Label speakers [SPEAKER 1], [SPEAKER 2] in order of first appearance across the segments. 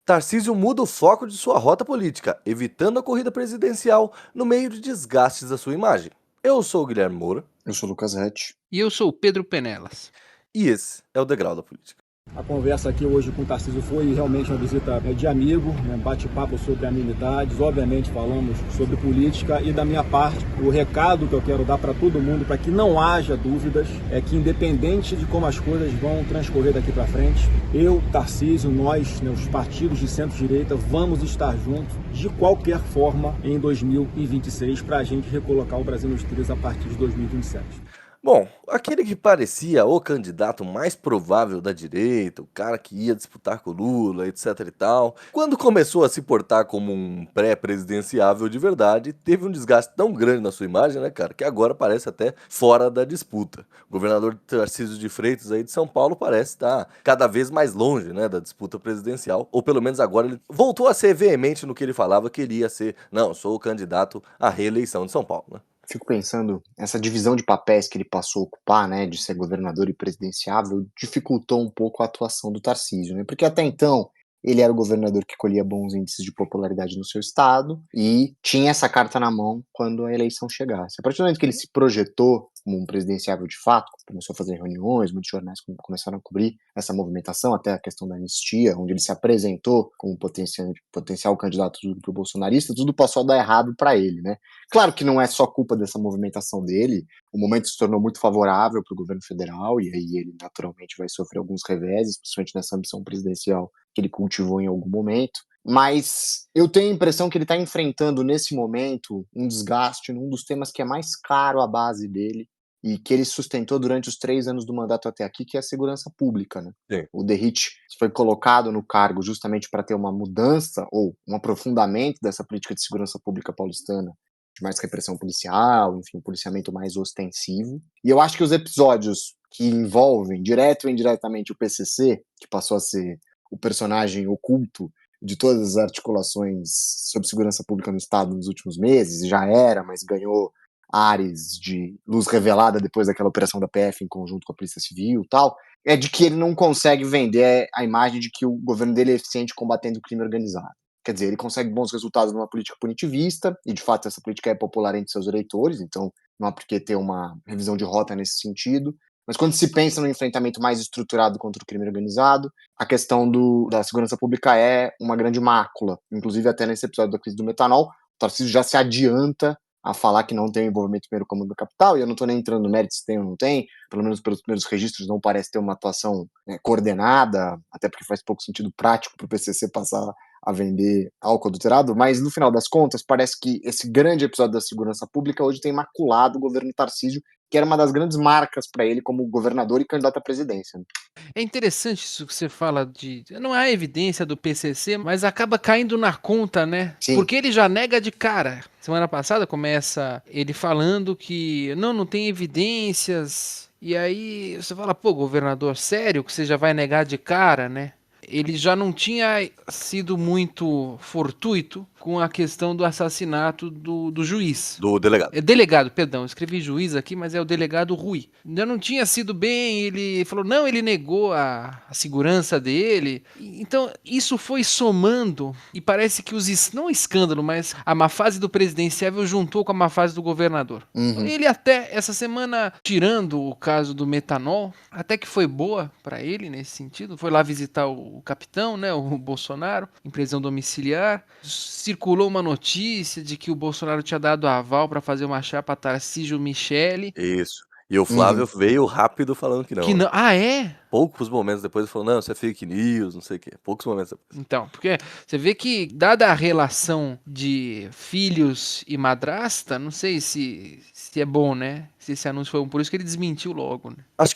[SPEAKER 1] Tarcísio muda o foco de sua rota política, evitando a corrida presidencial no meio de desgastes da sua imagem. Eu sou o Guilherme Moura
[SPEAKER 2] Eu sou o Lucas Rett.
[SPEAKER 3] E eu sou o Pedro Penelas.
[SPEAKER 1] e esse é o Degrau da Política.
[SPEAKER 4] A conversa aqui hoje com o Tarcísio foi realmente uma visita de amigo, bate-papo sobre amenidades, obviamente falamos sobre política e da minha parte, o recado que eu quero dar para todo mundo, para que não haja dúvidas, é que independente de como as coisas vão transcorrer daqui para frente, eu, Tarcísio, nós, os partidos de centro-direita, vamos estar juntos de qualquer forma em 2026 para a gente recolocar o Brasil nos trilhos a partir de 2027.
[SPEAKER 1] Bom, aquele que parecia o candidato mais provável da direita, o cara que ia disputar com o Lula, etc e tal, quando começou a se portar como um pré-presidenciável de verdade, teve um desgaste tão grande na sua imagem, né, cara, que agora parece até fora da disputa. O governador Tarcísio de Freitas aí de São Paulo parece estar cada vez mais longe, né, da disputa presidencial, ou pelo menos agora ele voltou a ser veemente no que ele falava que ele ia ser, não, sou o candidato à reeleição de São Paulo, né?
[SPEAKER 2] Fico pensando, essa divisão de papéis que ele passou a ocupar, né, de ser governador e presidenciável, dificultou um pouco a atuação do Tarcísio, né? Porque até então ele era o governador que colhia bons índices de popularidade no seu estado e tinha essa carta na mão quando a eleição chegasse. A partir do momento que ele se projetou como um presidenciável de fato, começou a fazer reuniões, muitos jornais começaram a cobrir essa movimentação, até a questão da anistia, onde ele se apresentou como potencial candidato do bolsonarista, tudo passou a dar errado para ele, né? Claro que não é só culpa dessa movimentação dele, o momento se tornou muito favorável para o governo federal, e aí ele naturalmente vai sofrer alguns reveses, principalmente nessa ambição presidencial que ele cultivou em algum momento. Mas eu tenho a impressão que ele está enfrentando nesse momento um desgaste num dos temas que é mais caro à base dele e que ele sustentou durante os 3 anos do mandato até aqui, que é a segurança pública, né?
[SPEAKER 1] Sim.
[SPEAKER 2] O Derrit foi colocado no cargo justamente para ter uma mudança ou um aprofundamento dessa política de segurança pública paulistana, de mais repressão policial, enfim, um policiamento mais ostensivo. E eu acho que os episódios que envolvem, direto ou indiretamente, o PCC, que passou a ser o personagem oculto de todas as articulações sobre segurança pública no Estado nos últimos meses, já era, mas ganhou ares de luz revelada depois daquela operação da PF em conjunto com a Polícia Civil e tal, é de que ele não consegue vender a imagem de que o governo dele é eficiente combatendo o crime organizado. Quer dizer, ele consegue bons resultados numa política punitivista, e de fato essa política é popular entre seus eleitores, então não há por que ter uma revisão de rota nesse sentido. Mas quando se pensa no enfrentamento mais estruturado contra o crime organizado, a questão da segurança pública é uma grande mácula. Inclusive, até nesse episódio da crise do metanol, o Tarcísio já se adianta a falar que não tem envolvimento primeiro comando da capital, e eu não estou nem entrando no mérito se tem ou não tem, pelo menos pelos primeiros registros não parece ter uma atuação coordenada, até porque faz pouco sentido prático para o PCC passar a vender álcool adulterado, mas no final das contas parece que esse grande episódio da segurança pública hoje tem maculado o governo Tarcísio, que era uma das grandes marcas para ele como governador e candidato à presidência.
[SPEAKER 3] É interessante isso que você fala de. Não há evidência do PCC, mas acaba caindo na conta, né?
[SPEAKER 2] Sim.
[SPEAKER 3] Porque ele já nega de cara. Semana passada começa ele falando que não tem evidências. E aí você fala, pô, governador, sério que você já vai negar de cara, né? Ele já não tinha sido muito fortuito com a questão do assassinato do juiz.
[SPEAKER 1] Do delegado.
[SPEAKER 3] É delegado, perdão, eu escrevi juiz aqui, mas é o delegado Rui. Ainda não tinha sido bem, ele falou, não, ele negou a segurança dele. Então, isso foi somando, e parece que não escândalo, mas a má fase do presidenciável juntou com a má fase do governador.
[SPEAKER 2] Uhum.
[SPEAKER 3] Ele até, essa semana, tirando o caso do metanol, até que foi boa para ele nesse sentido, foi lá visitar o capitão, né, o Bolsonaro, em prisão domiciliar. Circulou uma notícia de que o Bolsonaro tinha dado aval para fazer uma chapa Tarcísio Michele.
[SPEAKER 1] Isso. E o Flávio veio rápido falando que não.
[SPEAKER 3] Que não. Ah, é?
[SPEAKER 1] Poucos momentos depois ele falou, não, isso é fake news, não sei o quê. Poucos momentos depois.
[SPEAKER 3] Então, porque você vê que, dada a relação de filhos e madrasta, não sei se é bom, né? Se esse anúncio foi bom. Por isso que ele desmentiu logo, né?
[SPEAKER 1] Acho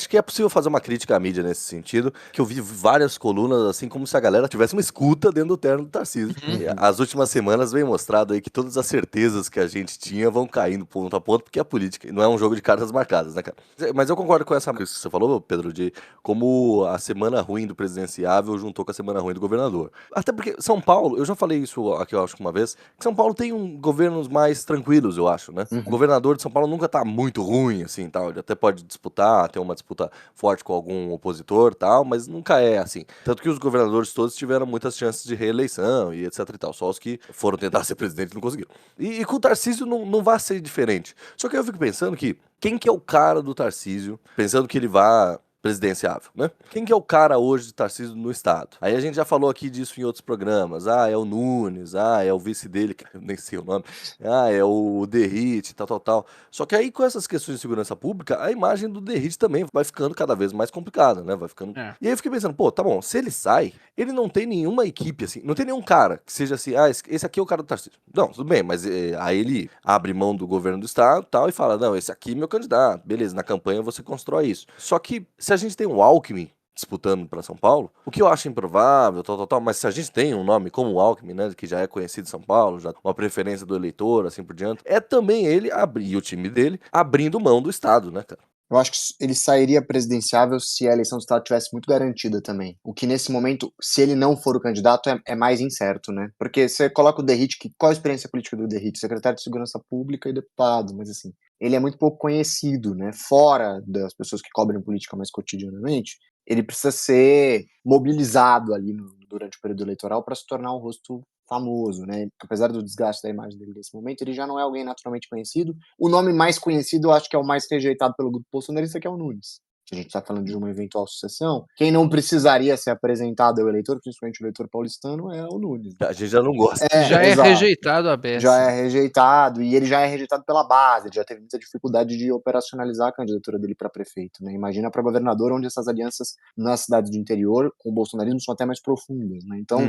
[SPEAKER 1] que é possível fazer uma crítica à mídia nesse sentido, que eu vi várias colunas, assim, como se a galera tivesse uma escuta dentro do terno do Tarcísio. As últimas semanas vem mostrado aí que todas as certezas que a gente tinha vão caindo ponto a ponto, porque a política não é um jogo de cartas marcadas, né, cara? Mas eu concordo com essa coisa que você falou, Pedro, de como a semana ruim do presidenciável juntou com a semana ruim do governador. Até porque São Paulo, eu já falei isso aqui, eu acho que uma vez, que São Paulo tem governos mais tranquilos, eu acho, né? O governador de São Paulo nunca tá muito ruim, assim, tal. Ele até pode disputar, ter uma disputa forte com algum opositor, tal, mas nunca é assim. Tanto que os governadores todos tiveram muitas chances de reeleição e etc e tal. Só os que foram tentar ser presidente não conseguiram. E com o Tarcísio não vai ser diferente. Só que eu fico pensando que quem que é o cara do Tarcísio, pensando que ele vai presidenciável, né? Quem que é o cara hoje de Tarcísio no estado? Aí a gente já falou aqui disso em outros programas. Ah, é o Nunes, é o vice dele, que eu nem sei o nome. Ah, é o Derrite, tal. Só que aí com essas questões de segurança pública, a imagem do Derrite também vai ficando cada vez mais complicada, né? Vai ficando...
[SPEAKER 3] É.
[SPEAKER 1] E aí eu fiquei pensando, pô, tá bom, se ele sai, ele não tem nenhuma equipe assim, não tem nenhum cara que seja assim, esse aqui é o cara do Tarcísio. Não, tudo bem, mas aí ele abre mão do governo do estado tal e fala, não, esse aqui é meu candidato. Beleza, na campanha você constrói isso. Só que se a gente tem um Alckmin disputando para São Paulo, o que eu acho improvável, tal, mas se a gente tem um nome como o Alckmin, né, que já é conhecido em São Paulo, já uma preferência do eleitor, assim por diante, é também ele e o time dele abrindo mão do estado, né, cara?
[SPEAKER 2] Eu acho que ele sairia presidenciável se a eleição do estado tivesse muito garantida também. O que nesse momento, se ele não for o candidato, é mais incerto, né? Porque você coloca o Derrite, qual a experiência política do Derrite? Secretário de Segurança Pública e deputado, mas assim, ele é muito pouco conhecido, né? Fora das pessoas que cobrem política mais cotidianamente, ele precisa ser mobilizado ali durante o período eleitoral para se tornar um rosto famoso, né? Apesar do desgaste da imagem dele nesse momento, ele já não é alguém naturalmente conhecido. O nome mais conhecido, eu acho que é o mais rejeitado pelo grupo bolsonarista, que é o Nunes. Se a gente está falando de uma eventual sucessão, quem não precisaria ser apresentado ao eleitor, principalmente o eleitor paulistano, é o Nunes.
[SPEAKER 1] A gente já não gosta.
[SPEAKER 3] Já é
[SPEAKER 2] exato.
[SPEAKER 3] rejeitado a beça.
[SPEAKER 2] Já é rejeitado, e ele já é rejeitado pela base, ele já teve muita dificuldade de operacionalizar a candidatura dele para prefeito, né? Imagina para governador, onde essas alianças nas cidades de interior com o bolsonarismo são até mais profundas, né? Então,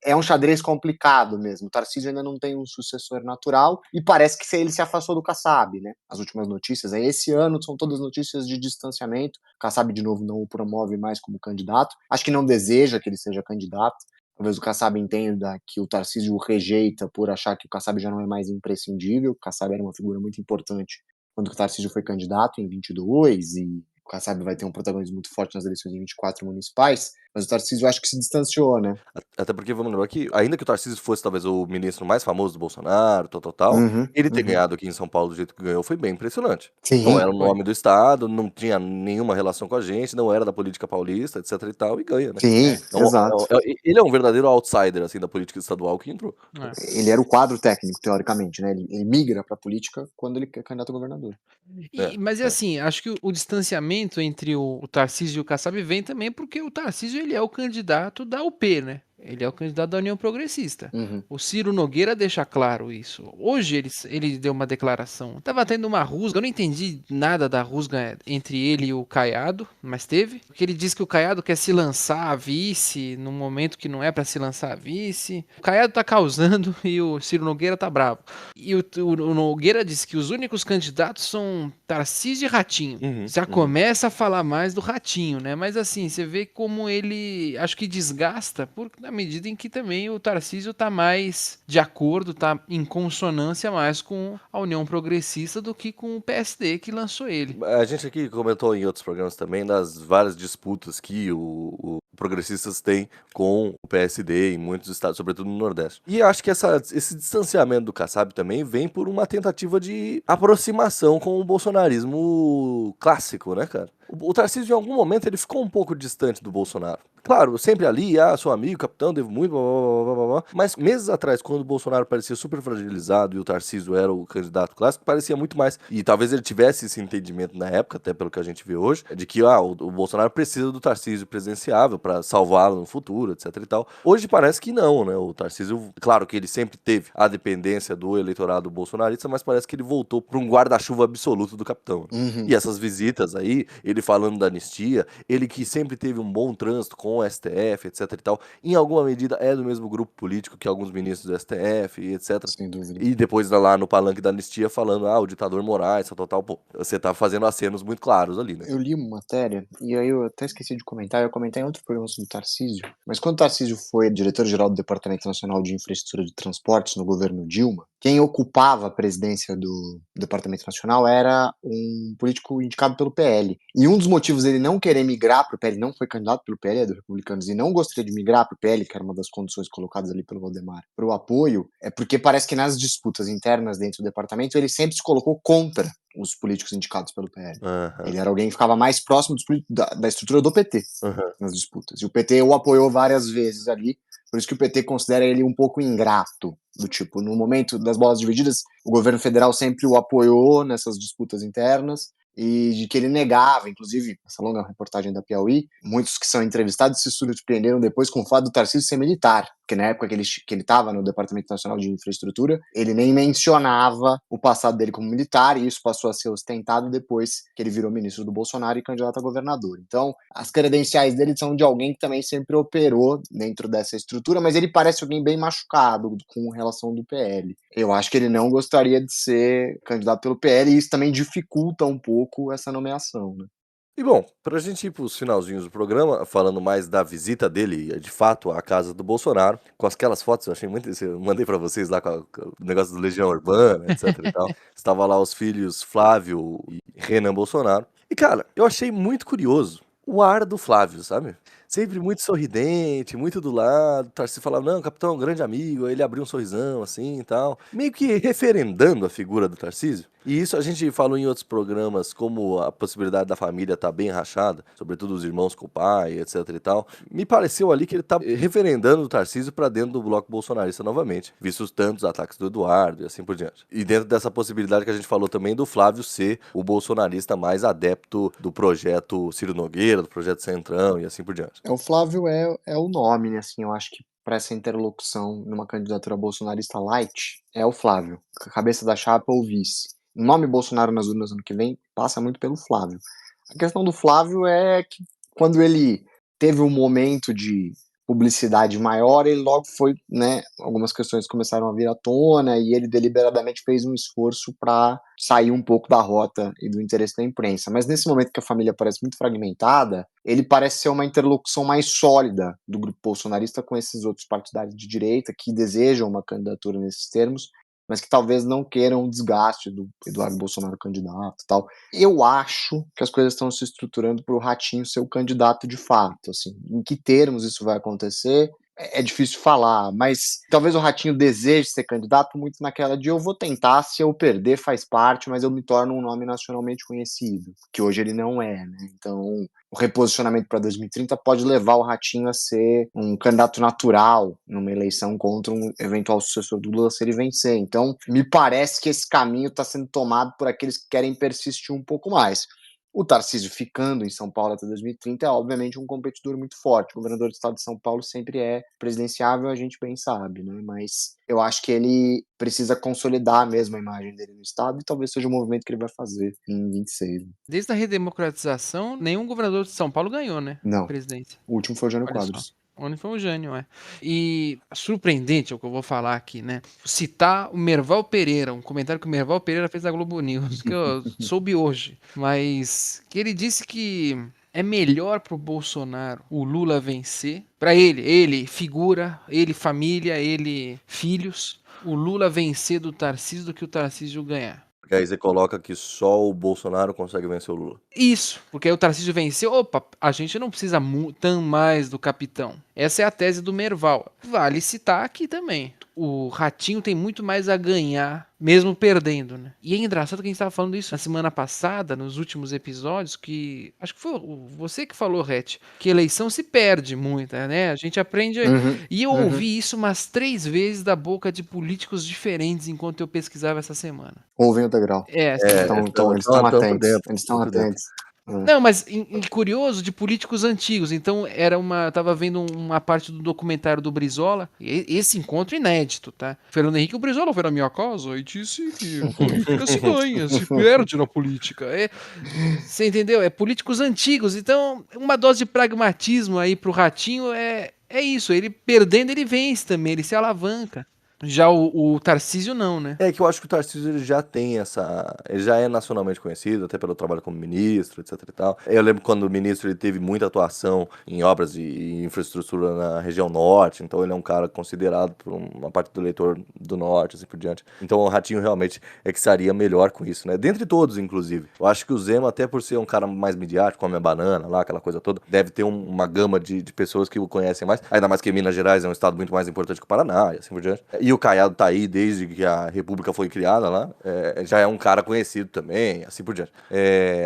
[SPEAKER 2] é um xadrez complicado mesmo. O Tarcísio ainda não tem um sucessor natural, e parece que ele se afastou do Kassab, né? As últimas notícias, esse ano são todas notícias de distanciamento. O Kassab, de novo, não o promove mais como candidato. Acho que não deseja que ele seja candidato. Talvez o Kassab entenda que o Tarcísio o rejeita por achar que o Kassab já não é mais imprescindível. O Kassab era uma figura muito importante quando o Tarcísio foi candidato em 22, e o Kassab vai ter um protagonismo muito forte nas eleições em 24 municipais, mas o Tarcísio acho que se distanciou, né?
[SPEAKER 1] Até porque vamos lembrar que, ainda que o Tarcísio fosse talvez o ministro mais famoso do Bolsonaro, ele ter ganhado aqui em São Paulo do jeito que ganhou foi bem impressionante.
[SPEAKER 2] Sim,
[SPEAKER 1] não era o nome do estado, não tinha nenhuma relação com a gente, não era da política paulista, etc e tal, e ganha, né?
[SPEAKER 2] Sim, exato.
[SPEAKER 1] Ele é um verdadeiro outsider, assim, da política estadual que entrou.
[SPEAKER 2] Ele era o quadro técnico, teoricamente, né? Ele migra pra política quando ele é candidato a governador.
[SPEAKER 3] Mas assim, acho que o distanciamento entre o Tarcísio e o Kassab vem também porque o Tarcísio ele é o candidato da UP, né? Ele é o candidato da União Progressista. O Ciro Nogueira deixa claro isso. Hoje ele deu uma declaração. Tava tendo uma rusga, eu não entendi nada da rusga entre ele e o Caiado, mas teve. Porque ele diz que o Caiado quer se lançar a vice num momento que não é pra se lançar a vice. O Caiado tá causando e o Ciro Nogueira tá bravo. E o Nogueira disse que os únicos candidatos são Tarcísio e Ratinho. Já começa a falar mais do Ratinho, né? Mas assim, você vê como ele, acho que desgasta, na medida em que também o Tarcísio tá mais de acordo, tá em consonância mais com a União Progressista do que com o PSD que lançou ele.
[SPEAKER 1] A gente aqui comentou em outros programas também das várias disputas que o progressistas têm com o PSD em muitos estados, sobretudo no Nordeste. E acho que esse distanciamento do Kassab também vem por uma tentativa de aproximação com o bolsonarismo clássico, né, cara? O Tarcísio, em algum momento, ele ficou um pouco distante do Bolsonaro. Claro, sempre ali, sou amigo, capitão, devo muito, blá, blá, blá, blá. Mas meses atrás, quando o Bolsonaro parecia super fragilizado e o Tarcísio era o candidato clássico, parecia muito mais. E talvez ele tivesse esse entendimento na época, até pelo que a gente vê hoje, de que o Bolsonaro precisa do Tarcísio presidenciável para salvá-lo no futuro, etc e tal. Hoje parece que não, né? O Tarcísio, claro que ele sempre teve a dependência do eleitorado bolsonarista, mas parece que ele voltou para um guarda-chuva absoluto do capitão. E essas visitas aí, ele falando da anistia, ele que sempre teve um bom trânsito com o STF, etc e tal, em alguma medida é do mesmo grupo político que alguns ministros do STF, etc.
[SPEAKER 2] Sem dúvida.
[SPEAKER 1] E depois lá no palanque da anistia falando, o ditador Moraes, tal, pô, você tá fazendo acenos muito claros ali, né?
[SPEAKER 2] Eu li uma matéria, e aí eu até esqueci de comentar, eu comentei em outro programa sobre o Tarcísio, mas quando o Tarcísio foi diretor-geral do Departamento Nacional de Infraestrutura de Transportes no governo Dilma, quem ocupava a presidência do Departamento Nacional era um político indicado pelo PL. E um dos motivos dele não querer migrar para o PL, não foi candidato pelo PL, é do Republicanos, e não gostaria de migrar para o PL, que era uma das condições colocadas ali pelo Valdemar, para o apoio, é porque parece que nas disputas internas dentro do departamento ele sempre se colocou contra os políticos indicados pelo PL. Ele era alguém que ficava mais próximo da estrutura do PT nas disputas. E o PT o apoiou várias vezes ali, por isso que o PT considera ele um pouco ingrato, do tipo, no momento das bolas divididas, o governo federal sempre o apoiou nessas disputas internas, e de que ele negava, inclusive, essa longa reportagem da Piauí, muitos que são entrevistados se surpreenderam depois com o fato do Tarcísio ser militar, porque na época que ele estava no Departamento Nacional de Infraestrutura, ele nem mencionava o passado dele como militar, e isso passou a ser ostentado depois que ele virou ministro do Bolsonaro e candidato a governador. Então, as credenciais dele são de alguém que também sempre operou dentro dessa estrutura, mas ele parece alguém bem machucado com relação do PL. Eu acho que ele não gostaria de ser candidato pelo PL, e isso também dificulta um pouco essa nomeação, né?
[SPEAKER 1] E bom, pra gente ir pros finalzinhos do programa, falando mais da visita dele, de fato, à casa do Bolsonaro, com aquelas fotos, eu achei muito, eu mandei pra vocês lá com o negócio do Legião Urbana, etc e tal. Estava lá os filhos Flávio e Renan Bolsonaro. E cara, eu achei muito curioso o ar do Flávio, sabe? Sempre muito sorridente, muito do lado. O Tarcísio falava, não, capitão é um grande amigo. Aí ele abriu um sorrisão assim e tal. Meio que referendando a figura do Tarcísio. E isso a gente falou em outros programas, como a possibilidade da família estar bem rachada, sobretudo os irmãos com o pai, etc e tal. Me pareceu ali que ele tá referendando o Tarcísio para dentro do bloco bolsonarista novamente, visto os tantos ataques do Eduardo e assim por diante. E dentro dessa possibilidade que a gente falou também do Flávio ser o bolsonarista mais adepto do projeto Ciro Nogueira, do projeto Centrão e assim por diante.
[SPEAKER 2] O Flávio é o nome, né? Assim, eu acho que para essa interlocução numa candidatura bolsonarista light é o Flávio, cabeça da chapa ou vice. O nome Bolsonaro nas urnas ano que vem passa muito pelo Flávio. A questão do Flávio é que quando ele teve um momento de publicidade maior, ele logo foi, né, algumas questões começaram a vir à tona e ele deliberadamente fez um esforço para sair um pouco da rota e do interesse da imprensa. Mas nesse momento que a família parece muito fragmentada, ele parece ser uma interlocução mais sólida do grupo bolsonarista com esses outros partidários de direita que desejam uma candidatura nesses termos, mas que talvez não queiram o desgaste do Eduardo Bolsonaro candidato e tal. Eu acho que as coisas estão se estruturando para o Ratinho ser o candidato de fato, assim. Em que termos isso vai acontecer? É difícil falar, mas talvez o Ratinho deseje ser candidato muito naquela de eu vou tentar, se eu perder faz parte, mas eu me torno um nome nacionalmente conhecido, que hoje ele não é, né? Então, o reposicionamento para 2030 pode levar o Ratinho a ser um candidato natural numa eleição contra um eventual sucessor do Lula se ele vencer. Então, me parece que esse caminho está sendo tomado por aqueles que querem persistir um pouco mais. O Tarcísio ficando em São Paulo até 2030 é obviamente um competidor muito forte. O governador do estado de São Paulo sempre é presidenciável, a gente bem sabe, né? Mas eu acho que ele precisa consolidar mesmo a imagem dele no estado e talvez seja o movimento que ele vai fazer em 26.
[SPEAKER 3] Desde a redemocratização, nenhum governador de São Paulo ganhou, né?
[SPEAKER 2] Não.
[SPEAKER 3] Presidência.
[SPEAKER 2] O último foi o Jânio
[SPEAKER 3] Olha
[SPEAKER 2] Quadros.
[SPEAKER 3] só. Onde foi o Jânio, é. E surpreendente é o que eu vou falar aqui, né? Citar o Merval Pereira, um comentário que o Merval Pereira fez na Globo News, que eu soube hoje, mas que ele disse que é melhor pro Bolsonaro o Lula vencer, pra ele figura, ele família, ele filhos, o Lula vencer do Tarcísio do que o Tarcísio ganhar.
[SPEAKER 1] Porque aí você coloca que só o Bolsonaro consegue vencer o Lula.
[SPEAKER 3] Isso, porque aí o Tarcísio venceu, opa, a gente não precisa tão mais do capitão. Essa é a tese do Merval. Vale citar aqui também. O Ratinho tem muito mais a ganhar, mesmo perdendo, né? E é engraçado que a gente estava falando isso na semana passada, nos últimos episódios, que acho que foi você que falou, Rete, que eleição se perde muito, né? A gente aprende... E eu ouvi isso umas 3 vezes da boca de políticos diferentes enquanto eu pesquisava essa semana.
[SPEAKER 2] Ouvem o degrau.
[SPEAKER 3] Eles
[SPEAKER 2] estão atentos. Eles estão atentos.
[SPEAKER 3] Não, mas curioso, de políticos antigos. Então, tava vendo uma parte do documentário do Brizola, e esse encontro inédito, tá? Fernando Henrique, o Brizola foi na minha casa e disse que a política se ganha, se perde na política. Você entendeu? É políticos antigos. Então, uma dose de pragmatismo aí pro Ratinho é isso. Ele perdendo, ele vence também, ele se alavanca. Já o Tarcísio não, né?
[SPEAKER 1] É que eu acho que o Tarcísio ele já tem essa. Ele já é nacionalmente conhecido, até pelo trabalho como ministro, etc e tal. Eu lembro quando o ministro ele teve muita atuação em obras de infraestrutura na região norte, então ele é um cara considerado por uma parte do eleitor do norte, assim por diante. Então o Ratinho realmente é que estaria melhor com isso, né? Dentre todos, inclusive. Eu acho que o Zema, até por ser um cara mais midiático, come a banana lá, aquela coisa toda, deve ter uma gama de pessoas que o conhecem mais. Ainda mais que Minas Gerais é um estado muito mais importante que o Paraná, e assim por diante. E o Caiado tá aí desde que a República foi criada lá, já é um cara conhecido também, assim por diante.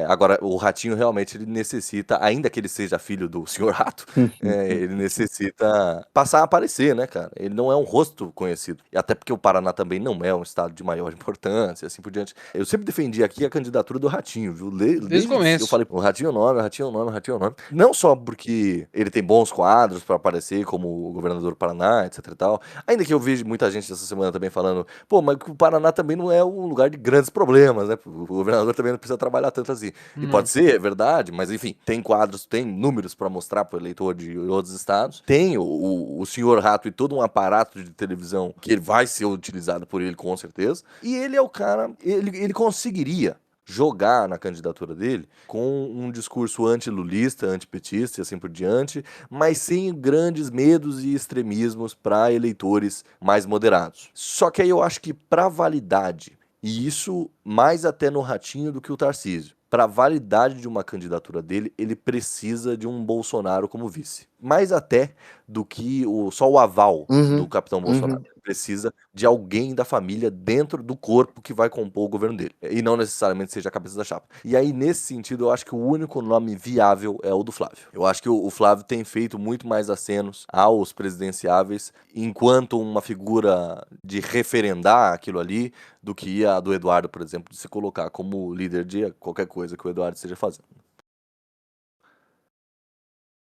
[SPEAKER 1] Agora, o Ratinho realmente ele necessita, ainda que ele seja filho do senhor Rato, ele necessita passar a aparecer, né, cara? Ele não é um rosto conhecido. E até porque o Paraná também não é um estado de maior importância, assim por diante. Eu sempre defendi aqui a candidatura do Ratinho, viu?
[SPEAKER 3] Desde o começo.
[SPEAKER 1] Eu falei, o Ratinho é o nome, o Ratinho é o nome, o Ratinho é o nome. Não só porque ele tem bons quadros pra aparecer como o governador do Paraná, etc e tal. Ainda que eu vejo muita gente essa semana também falando, pô, mas o Paraná também não é um lugar de grandes problemas, né? O governador também não precisa trabalhar tanto assim. E pode ser, é verdade, mas enfim, tem quadros, tem números pra mostrar pro eleitor de outros estados. Tem o senhor Rato e todo um aparato de televisão que vai ser utilizado por ele com certeza. E ele é o cara, ele conseguiria jogar na candidatura dele com um discurso anti-lulista, antipetista e assim por diante, mas sem grandes medos e extremismos para eleitores mais moderados. Só que aí eu acho que para validade, e isso mais até no Ratinho do que o Tarcísio, para a validade de uma candidatura dele, ele precisa de um Bolsonaro como vice. Mais até do que só o aval do capitão Bolsonaro. Ele precisa de alguém da família dentro do corpo que vai compor o governo dele. E não necessariamente seja a cabeça da chapa. E aí, nesse sentido, eu acho que o único nome viável é o do Flávio. Eu acho que o Flávio tem feito muito mais acenos aos presidenciáveis enquanto uma figura de referendar aquilo ali do que a do Eduardo, por exemplo, de se colocar como líder de qualquer coisa que o Eduardo esteja fazendo.